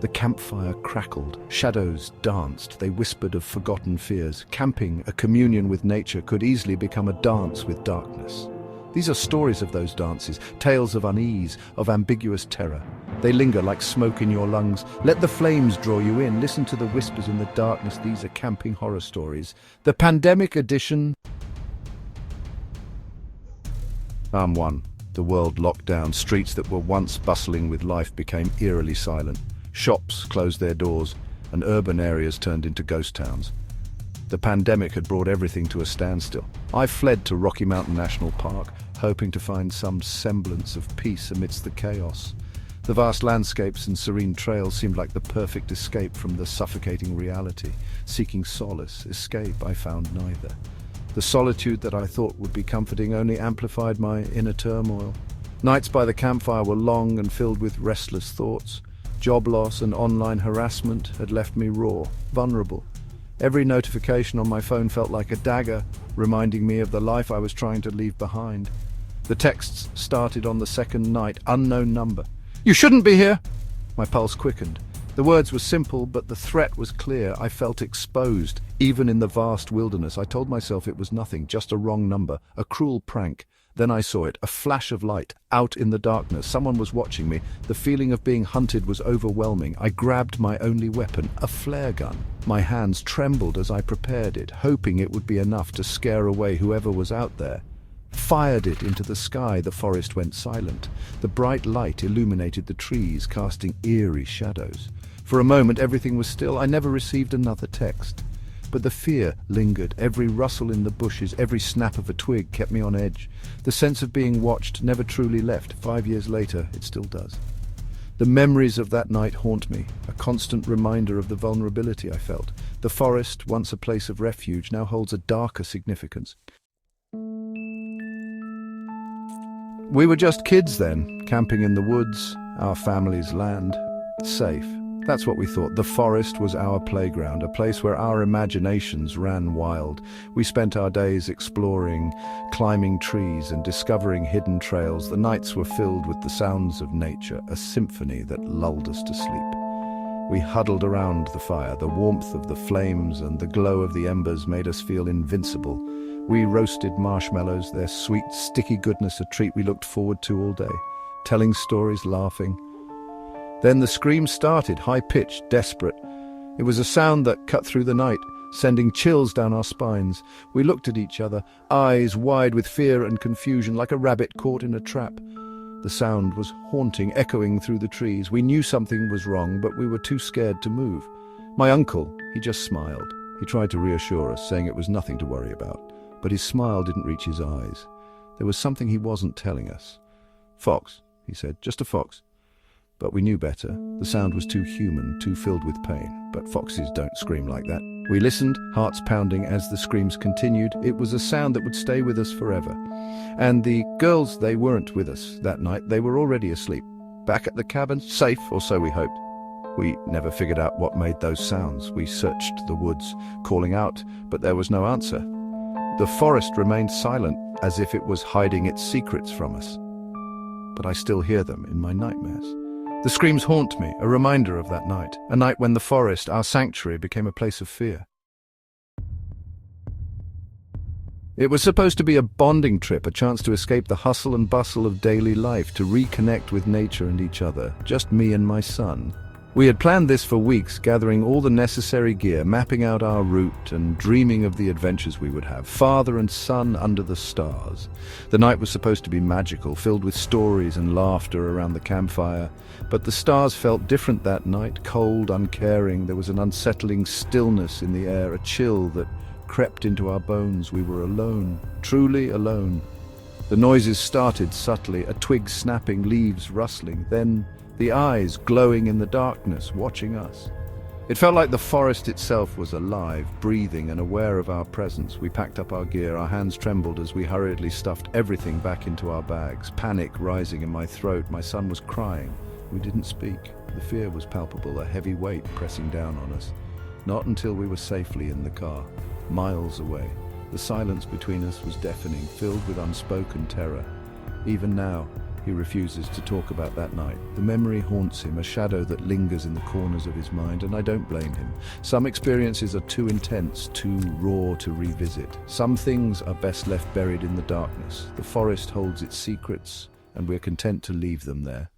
The campfire crackled, shadows danced, they whispered of forgotten fears. Camping, a communion with nature, could easily become a dance with darkness. These are stories of those dances, tales of unease, of ambiguous terror. They linger like smoke in your lungs. Let the flames draw you in. Listen to the whispers in the darkness. These are camping horror stories. The pandemic edition. Arm 1. The world locked down. Streets that were once bustling with life became eerily silent. Shops closed their doors, and urban areas turned into ghost towns. The pandemic had brought everything to a standstill. I fled to Rocky Mountain National Park, hoping to find some semblance of peace amidst the chaos. The vast landscapes and serene trails seemed like the perfect escape from the suffocating reality. Seeking solace, escape, I found neither. The solitude that I thought would be comforting only amplified my inner turmoil. Nights by the campfire were long and filled with restless thoughts. Job loss and online harassment had left me raw, vulnerable. Every notification on my phone felt like a dagger, reminding me of the life I was trying to leave behind. The texts started on the second night, unknown number. "You shouldn't be here!" My pulse quickened. The words were simple, but the threat was clear. I felt exposed, even in the vast wilderness. I told myself it was nothing, just a wrong number, a cruel prank. Then I saw it, a flash of light, out in the darkness. Someone was watching me. The feeling of being hunted was overwhelming. I grabbed my only weapon, a flare gun. My hands trembled as I prepared it, hoping it would be enough to scare away whoever was out there. Fired it into the sky. The forest went silent. The bright light illuminated the trees, casting eerie shadows. For a moment, everything was still. I never received another text. But the fear lingered. Every rustle in the bushes, every snap of a twig kept me on edge. The sense of being watched never truly left. 5 years later, it still does. The memories of that night haunt me, a constant reminder of the vulnerability I felt. The forest, once a place of refuge, now holds a darker significance. We were just kids then, camping in the woods, our family's land, safe. That's what we thought. The forest was our playground, a place where our imaginations ran wild. We spent our days exploring, climbing trees and discovering hidden trails. The nights were filled with the sounds of nature, a symphony that lulled us to sleep. We huddled around the fire. The warmth of the flames and the glow of the embers made us feel invincible. We roasted marshmallows, their sweet, sticky goodness a treat we looked forward to all day, telling stories, laughing. Then the scream started, high-pitched, desperate. It was a sound that cut through the night, sending chills down our spines. We looked at each other, eyes wide with fear and confusion, like a rabbit caught in a trap. The sound was haunting, echoing through the trees. We knew something was wrong, but we were too scared to move. My uncle, he just smiled. He tried to reassure us, saying it was nothing to worry about. But his smile didn't reach his eyes. There was something he wasn't telling us. "Fox," he said, "just a fox." But we knew better. The sound was too human, too filled with pain. But foxes don't scream like that. We listened, hearts pounding as the screams continued. It was a sound that would stay with us forever. And the girls, they weren't with us that night. They were already asleep. Back at the cabin, safe, or so we hoped. We never figured out what made those sounds. We searched the woods, calling out, but there was no answer. The forest remained silent, as if it was hiding its secrets from us. But I still hear them in my nightmares. The screams haunt me, a reminder of that night, a night when the forest, our sanctuary, became a place of fear. It was supposed to be a bonding trip, a chance to escape the hustle and bustle of daily life, to reconnect with nature and each other, just me and my son. We had planned this for weeks, gathering all the necessary gear, mapping out our route and dreaming of the adventures we would have, father and son under the stars. The night was supposed to be magical, filled with stories and laughter around the campfire, but the stars felt different that night, cold, uncaring. There was an unsettling stillness in the air, a chill that crept into our bones. We were alone, truly alone. The noises started subtly, a twig snapping, leaves rustling, then the eyes glowing in the darkness, watching us. It felt like the forest itself was alive, breathing and aware of our presence. We packed up our gear, our hands trembled as we hurriedly stuffed everything back into our bags, panic rising in my throat. My son was crying. We didn't speak. The fear was palpable, a heavy weight pressing down on us. Not until we were safely in the car, miles away. The silence between us was deafening, filled with unspoken terror. Even now, He refuses to talk about that night. The memory haunts him, a shadow that lingers in the corners of his mind, and I don't blame him. Some experiences are too intense, too raw to revisit. Some things are best left buried in the darkness. The forest holds its secrets, and we're content to leave them there.